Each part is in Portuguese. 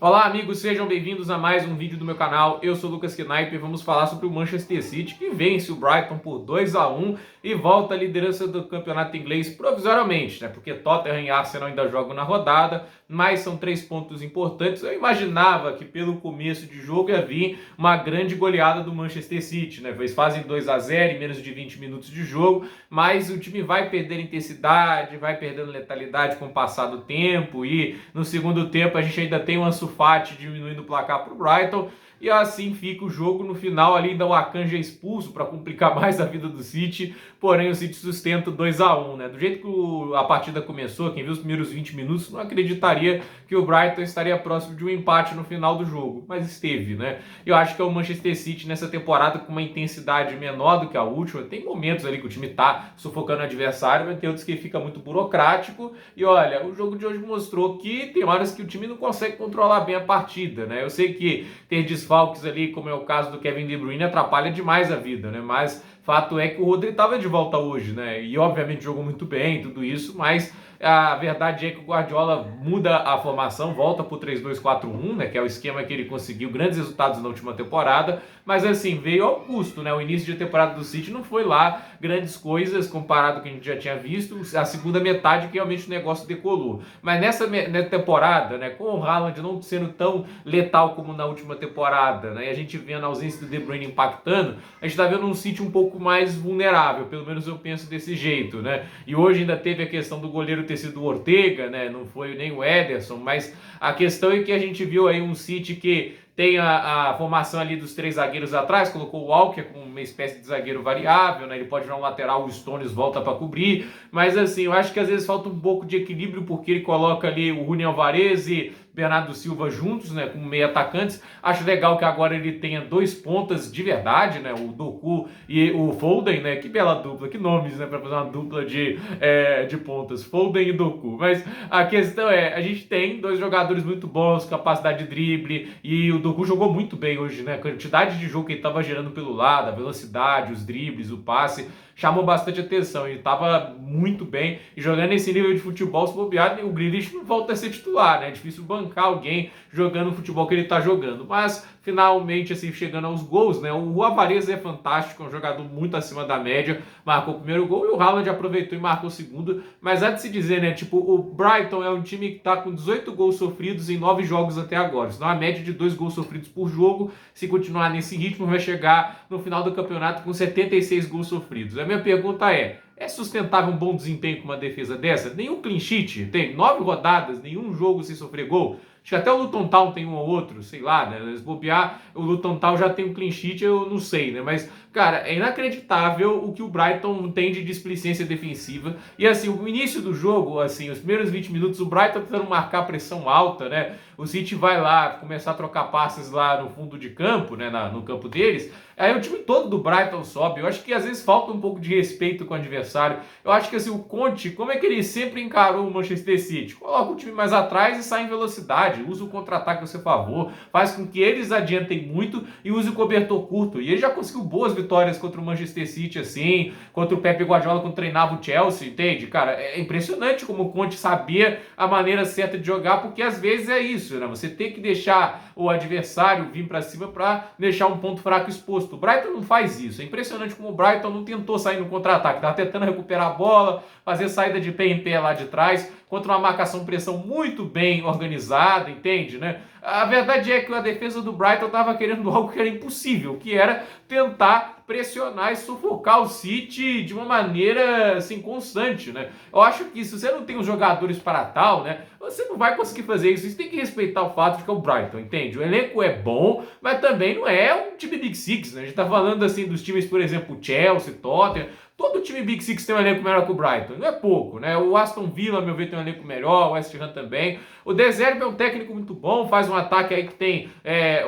Olá amigos, sejam bem-vindos a mais um vídeo do meu canal. Eu sou o Lucas Knipe e vamos falar sobre o Manchester City, que vence o Brighton por 2-1 e volta à liderança do campeonato inglês provisoriamente, né? Porque Tottenham e Arsenal ainda jogam na rodada, mas são 3 pontos importantes. Eu imaginava que pelo começo de jogo ia vir uma grande goleada do Manchester City, né? Eles fazem 2-0 em menos de 20 minutos de jogo, mas o time vai perder intensidade, vai perdendo letalidade com o passar do tempo e no segundo tempo a gente ainda tem uma Fati diminuindo o placar para o Brighton, e assim fica o jogo. No final ali ainda o Akanji é expulso para complicar mais a vida do City, porém o City sustenta 2-1, né? Do jeito que a partida começou, quem viu os primeiros 20 minutos não acreditaria que o Brighton estaria próximo de um empate no final do jogo, mas esteve, né? Eu acho que é o Manchester City nessa temporada com uma intensidade menor do que a última. Tem momentos ali que o time tá sufocando o adversário, mas tem outros que fica muito burocrático. E olha, o jogo de hoje mostrou que tem horas que o time não consegue controlar bem a partida, né? Eu sei que ter desfalques ali, como é o caso do Kevin De Bruyne, atrapalha demais a vida, né? Mas fato é que o Rodri estava de volta hoje, né? E obviamente jogou muito bem, tudo isso, mas a verdade é que o Guardiola muda a formação, volta para o 3-2-4-1, né? Que é o esquema que ele conseguiu grandes resultados na última temporada, mas assim, veio ao custo, né? O início de temporada do City não foi lá grandes coisas comparado com o que a gente já tinha visto. A segunda metade que realmente o negócio decolou. Mas nessa temporada, né, com o Haaland não sendo tão letal como na última temporada, né, e a gente vendo a ausência do De Bruyne impactando, a gente está vendo um City um pouco mais vulnerável, pelo menos eu penso desse jeito, né? E hoje ainda teve a questão do goleiro ter sido o Ortega, né? Não foi nem o Ederson, mas a questão é que a gente viu aí um City que tem a formação ali dos 3 zagueiros atrás, colocou o Walker como uma espécie de zagueiro variável, né? Ele pode virar um lateral, o Stones volta para cobrir, mas assim, eu acho que às vezes falta um pouco de equilíbrio, porque ele coloca ali o Julián Alvarez e Bernardo Silva juntos, né, como meio atacantes. Acho legal que agora ele tenha 2 pontas de verdade, né, o Doku e o Foden, né, que bela dupla, que nomes, né, para fazer uma dupla de pontas, Foden e Doku. Mas a questão é, a gente tem 2 jogadores muito bons, capacidade de drible, e o Doku jogou muito bem hoje, né, a quantidade de jogo que ele estava gerando pelo lado, a velocidade, os dribles, o passe, chamou bastante atenção. Ele estava muito bem e jogando esse nível de futebol, se bobear, o Grealish não volta a ser titular, né? É difícil bancar alguém jogando o futebol que ele está jogando. Mas finalmente, assim, chegando aos gols, né? O Alvarez é fantástico, é um jogador muito acima da média, marcou o primeiro gol e o Haaland aproveitou e marcou o segundo. Mas há de se dizer, né? Tipo, o Brighton é um time que está com 18 gols sofridos em 9 jogos até agora. Senão a média de 2 gols sofridos por jogo, se continuar nesse ritmo, vai chegar no final do campeonato com 76 gols sofridos. A minha pergunta é sustentável um bom desempenho com uma defesa dessa? Nenhum clean sheet, tem 9 rodadas, nenhum jogo sem sofrer gol. Acho que até o Luton Town tem um ou outro, sei lá, né? Se bobear, o Luton Town já tem um clean sheet, eu não sei, né? Mas, cara, é inacreditável o que o Brighton tem de displicência defensiva. E, assim, o início do jogo, assim, os primeiros 20 minutos, o Brighton tentando marcar pressão alta, né? O City vai lá começar a trocar passes lá no fundo de campo, né? No campo deles. Aí o time todo do Brighton sobe. Eu acho que às vezes falta um pouco de respeito com o adversário. Eu acho que assim, o Conte, como é que ele sempre encarou o Manchester City? Coloca o time mais atrás e sai em velocidade. Usa o contra-ataque a seu favor. Faz com que eles adientem muito e use o cobertor curto. E ele já conseguiu boas vitórias contra o Manchester City, assim. Contra o Pep Guardiola, quando treinava o Chelsea, entende? Cara, é impressionante como o Conte sabia a maneira certa de jogar, porque às vezes é isso, né? Você tem que deixar o adversário vir para cima para deixar um ponto fraco exposto. O Brighton não faz isso. É impressionante como o Brighton não tentou sair no contra-ataque. Estava tentando recuperar a bola, fazer saída de pé em pé lá de trás, contra uma marcação-pressão muito bem organizada, entende, né? A verdade é que a defesa do Brighton estava querendo algo que era impossível, que era tentar pressionar e sufocar o City de uma maneira, assim, constante, né? Eu acho que se você não tem os jogadores para tal, né, você não vai conseguir fazer isso. Você tem que respeitar o fato de que é o Brighton, entende? O elenco é bom, mas também não é um time Big Six, né? A gente tá falando, assim, dos times, por exemplo, Chelsea, Tottenham. Todo time Big Six tem um elenco melhor que o Brighton. Não é pouco, né? O Aston Villa, a meu ver, tem um elenco melhor, o West Ham também. O De Zerbi é um técnico muito bom, faz um ataque aí que tem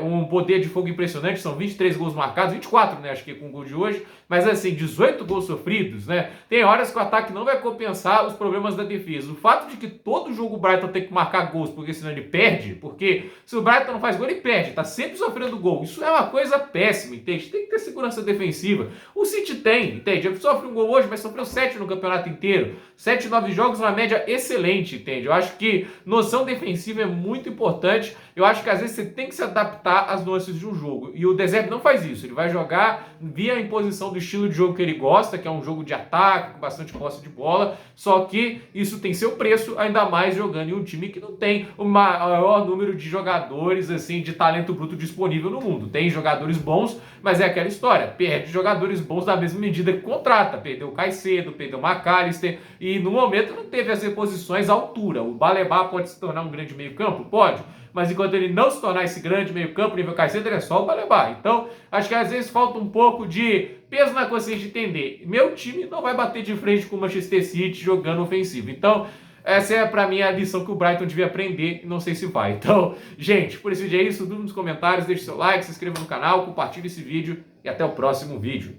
um poder de fogo impressionante, são 23 gols marcados, 24, né? Acho que com o gol de hoje. Mas assim, 18 gols sofridos, né? Tem horas que o ataque não vai compensar os problemas da defesa. O fato de que todo jogo o Brighton tem que marcar gols, porque senão ele perde, porque se o Brighton não faz gol, ele perde, tá sempre sofrendo gol. Isso é uma coisa péssima, entende? Tem que ter segurança defensiva. O City tem, entende? Só sofre um gol hoje, mas sofreu 7 no campeonato inteiro. 7, 9 jogos, uma média excelente, entende? Eu acho que noção defensiva é muito importante. Eu acho que às vezes você tem que se adaptar às nuances de um jogo. E o De Zerbi não faz isso. Ele vai jogar via imposição do estilo de jogo que ele gosta, que é um jogo de ataque, com bastante posse de bola. Só que isso tem seu preço, ainda mais jogando em um time que não tem o maior número de jogadores assim de talento bruto disponível no mundo. Tem jogadores bons, mas é aquela história. Perde jogadores bons da mesma medida que contrata. Perdeu o Caicedo, perdeu o McAllister e no momento não teve as reposições à altura. O Baleba pode se tornar um grande meio-campo? Pode. Mas enquanto ele não se tornar esse grande meio-campo nível Caicedo, ele é só o Baleba. Então, acho que às vezes falta um pouco de peso na consciência de entender. Meu time não vai bater de frente com o Manchester City jogando ofensivo. Então, essa é pra mim a lição que o Brighton devia aprender e não sei se vai. Então, gente, por esse vídeo é isso. Dúvida nos comentários, deixe seu like, se inscreva no canal, compartilhe esse vídeo e até o próximo vídeo.